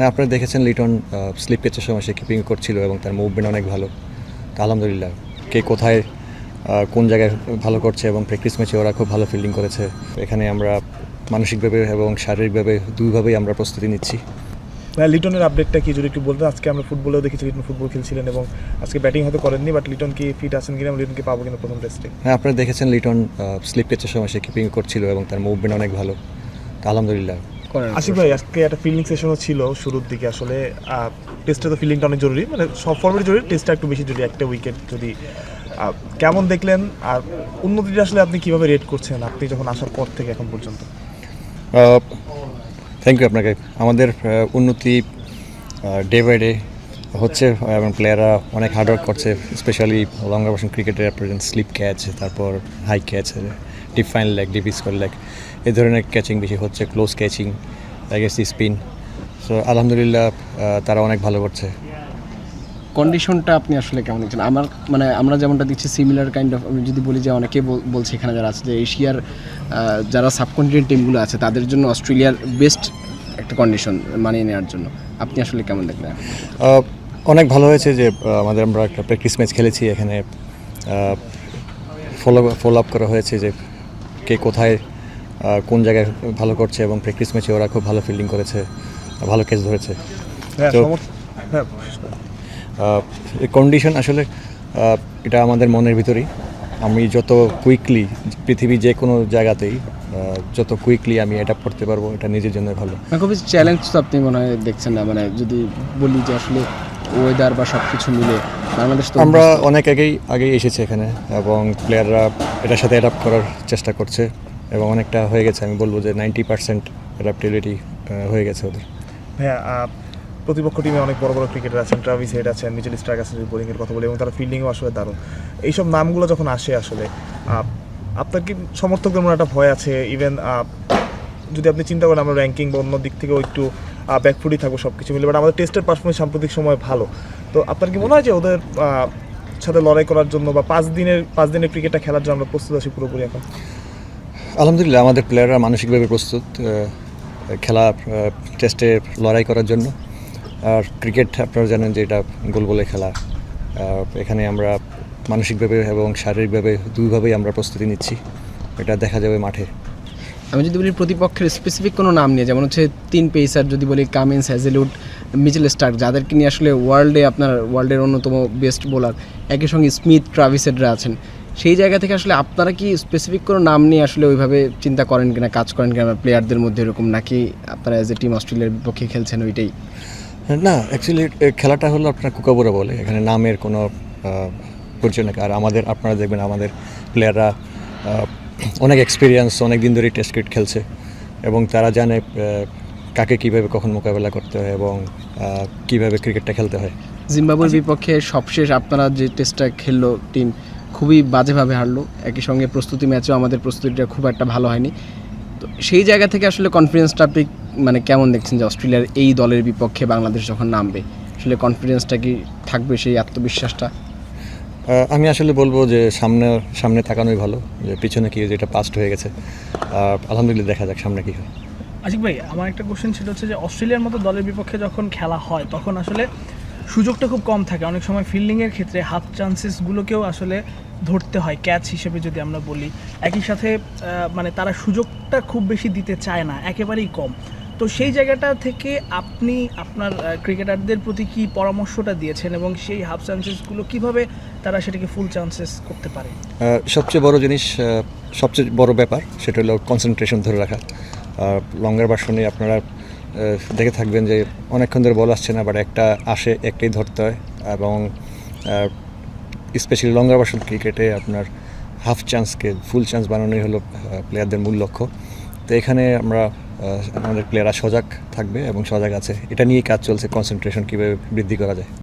হ্যাঁ, আপনারা দেখেছেন লিটন স্লিপ ক্যাচের সময় সে কিপিং করছিল এবং তার মুভমেন্ট অনেক ভালো। তো আলহামদুলিল্লাহ, কে কোথায় কোন জায়গায় ভালো করছে এবং প্র্যাকটিস ম্যাচে ওরা খুব ভালো ফিল্ডিং করেছে। এখানে আমরা মানসিকভাবে এবং শারীরিকভাবে দুইভাবেই আমরা প্রস্তুতি নিচ্ছি। লিটনের আপডেটটা কি যদি একটু বলতেন? আজকে আমরা ফুটবলেও দেখেছি লিটন ফুটবল খেলছিলেন এবং আজকে ব্যাটিং হয়তো করেননি, বাট লিটন কি ফিট আছেন কিনা, লিটনকে পাবো কিনা প্রথম টেস্টে? হ্যাঁ, আপনারা দেখেছেন লিটন স্লিপ ক্যাচের সময় সে কিপিং করছিল এবং তার মুভমেন্ট অনেক ভালো। তো আলহামদুলিল্লাহ। আশিক ভাই, আজকে একটা ফিল্ডিং সেশনও ছিল শুরুর দিকে। আসলে টেস্টে তো ফিল্ডিংটা অনেক জরুরি, মানে সব ফর্মেটে জরুরি, টেস্টটা একটু বেশি জরুরি। একটা উইকেট যদি কেমন দেখলেন, আর উন্নতিটা আসলে আপনি কীভাবে রেট করছেন আপনি যখন আসার পর থেকে এখন পর্যন্ত? থ্যাংক ইউ আপনাকে। আমাদের উন্নতি ডে বাই ডে হচ্ছে এবং প্লেয়াররা অনেক হার্ডওয়ার্ক করছে, স্পেশালি লঙ্গার ভার্সন ক্রিকেটের প্রেজেন্ট স্লিপ ক্যাচ, তারপর high catch, deep fine leg, deep square leg, এই ধরনের ক্যাচিং বেশি হচ্ছে, close catching, against spin. So আলহামদুলিল্লাহ তারা অনেক ভালো করছে। কন্ডিশনটা আপনি আসলে কেমন দেখছেন? আমরা যেমনটা দিচ্ছি সিমিলার কাইন্ড অফ, আমি যদি বলি যে অনেকে বলছে এখানে যারা আছে যে এশিয়ার যারা সাবকন্টিনেন্ট টিমগুলো আছে তাদের জন্য অস্ট্রেলিয়ার বেস্ট একটা কন্ডিশন মানিয়ে নেওয়ার জন্য আপনি আসলে কেমন দেখলেন? অনেক ভালো হয়েছে যে আমরা একটা প্র্যাকটিস ম্যাচ খেলেছি, এখানে ফলো আপ করা হয়েছে যে কে কোথায় কোন জায়গায় ভালো করছে এবং প্র্যাকটিস ম্যাচে ওরা খুব ভালো ফিল্ডিং করেছে, ভালো ক্যাচ ধরেছে। কন্ডিশন আসলে এটা আমাদের মনের ভিতরেই। আমি যত কুইকলি পৃথিবী যে কোনো জায়গাতেই যত কুইকলি আমি অ্যাডাপ্ট করতে পারবো, এটা নিজের জন্য ভালো। খুবই চ্যালেঞ্জ তো আপনি মনে হয় দেখছেন না, মানে যদি বলি যে আসলে ওয়েদার বা সব কিছু মিলে বাংলাদেশ তো আমরা অনেক আগেই এসেছি এখানে এবং প্লেয়াররা এটার সাথে অ্যাডাপ্ট করার চেষ্টা করছে এবং অনেকটা হয়ে গেছে। আমি বলবো যে 90% অ্যাডাপ্টেবিলিটি হয়ে গেছে ওদের। হ্যাঁ, প্রতিপক্ষ টিমে অনেক বড় বড় ক্রিকেটার আছেন, ট্রাভিস হেড আছেন, মিচেল স্টার্ক আছেন, যদি বোলিংয়ের কথা বলি, এবং তারা ফিল্ডিংও আসলে দারুণ। এইসব নামগুলো যখন আসে আসলে আপনার কি সমর্থকদের মনে একটা ভয় আছে? ইভেন যদি আপনি চিন্তা করেন আমরা র্যাঙ্কিং বা অন্য দিক থেকেও একটু ব্যাকফুটই থাকবো সব কিছু মিলে, বাট আমাদের টেস্টের পারফরমেন্স সাম্প্রতিক সময় ভালো। তো আপনার কি মনে হয় যে ওদের সাথে লড়াই করার জন্য বা 5 দিনের ক্রিকেটটা খেলার জন্য আমরা প্রস্তুত আছি পুরোপুরি এখন? আলহামদুলিল্লাহ, আমাদের প্লেয়াররা মানসিকভাবে প্রস্তুত খেলা টেস্টে লড়াই করার জন্য। আর ক্রিকেট আপনারা জানেন যে এটা গোল বলে খেলা। এখানে আমরা মানসিকভাবে এবং শারীরিকভাবে দুইভাবেই আমরা প্রস্তুতি নিচ্ছি, এটা দেখা যাবে মাঠে। আমি যদি বলি প্রতিপক্ষের স্পেসিফিক কোনো নাম নিয়ে, যেমন হচ্ছে 3 পেসার যদি বলি, কামিন্স, হ্যাজেলউড, মিচেল স্টার্ক, যাদেরকে নিয়ে আসলে ওয়ার্ল্ডের অন্যতম বেস্ট বোলার, একই সঙ্গে স্মিথ, ট্রাভিস হেডরা আছেন, সেই জায়গা থেকে আসলে আপনারা কি স্পেসিফিক কোনো নাম নিয়ে আসলে ওইভাবে চিন্তা করেন কিনা, কাজ করেন কিনা প্লেয়ারদের মধ্যে এরকম, নাকি আপনারা অ্যাজ এ টিম অস্ট্রেলিয়ার বিপক্ষে খেলছেন ওইটাই? না, অ্যাকচুয়ালি খেলাটা হলো আপনার কুকাবুরা বলে, এখানে নামের কোনো পরিচয় নেই। আর আপনারা দেখবেন আমাদের প্লেয়াররা অনেক এক্সপিরিয়েন্স, অনেক দিন ধরে টেস্ট ক্রিকেট খেলছে এবং তারা জানে কাকে কীভাবে কখন মোকাবেলা করতে হয় এবং কীভাবে ক্রিকেটটা খেলতে হয়। জিম্বাবুয়ের বিপক্ষে সবশেষ আপনারা যে টেস্টটা খেললো টিম, খুবই বাজেভাবে হারলো। একই সঙ্গে প্রস্তুতি ম্যাচেও আমাদের প্রস্তুতিটা খুব একটা ভালো হয়নি। তো সেই জায়গা থেকে আসলে কনফিডেন্সটা আপনি মানে কেমন দেখছেন যে অস্ট্রেলিয়ার এই দলের বিপক্ষে বাংলাদেশ যখন নামবে, আসলে কনফিডেন্সটা কি থাকবে, সেই আত্মবিশ্বাসটা? আমি আসলে বলবো যে সামনে তাকানোই ভালো, যে পিছনে কি যেটা পাস্ট হয়ে গেছে। আলহামদুলিল্লাহ, দেখা যাক সামনে কী হয়। আশিক ভাই, আমার একটা কোশ্চেন সেটা হচ্ছে যে অস্ট্রেলিয়ার মতো দলের বিপক্ষে যখন খেলা হয় তখন আসলে সুযোগটা খুব কম থাকে। অনেক সময় ফিল্ডিংয়ের ক্ষেত্রে হাফ চান্সেসগুলোকেও আসলে ধরতে হয় ক্যাচ হিসেবে যদি আমরা বলি। একই সাথে মানে তারা সুযোগটা খুব বেশি দিতে চায় না, একেবারেই কম। তো সেই জায়গাটা থেকে আপনি আপনার ক্রিকেটারদের প্রতি কী পরামর্শটা দিয়েছেন এবং সেই হাফ চান্সেসগুলো কীভাবে তারা সেটাকে ফুল চান্সেস করতে পারে? সবচেয়ে বড় জিনিস, সবচেয়ে বড় ব্যাপার সেটা হলো কনসেন্ট্রেশন ধরে রাখা। লঙ্গার ভার্সনে আপনারা দেখে থাকবেন যে অনেকক্ষণ ধরে বল আসছে না, বাট একটা আসে, একটাই ধরতে হয়। এবং স্পেশালি লঙ্গার ভার্সন ক্রিকেটে আপনার হাফ চান্সকে ফুল চান্স বানানোই হলো প্লেয়ারদের মূল লক্ষ্য। তো এখানে আমাদের প্লেয়াররা সজাগ থাকবে এবং সজাগ আছে, এটা নিয়েই কাজ চলছে, কনসেন্ট্রেশন কীভাবে বৃদ্ধি করা যায়।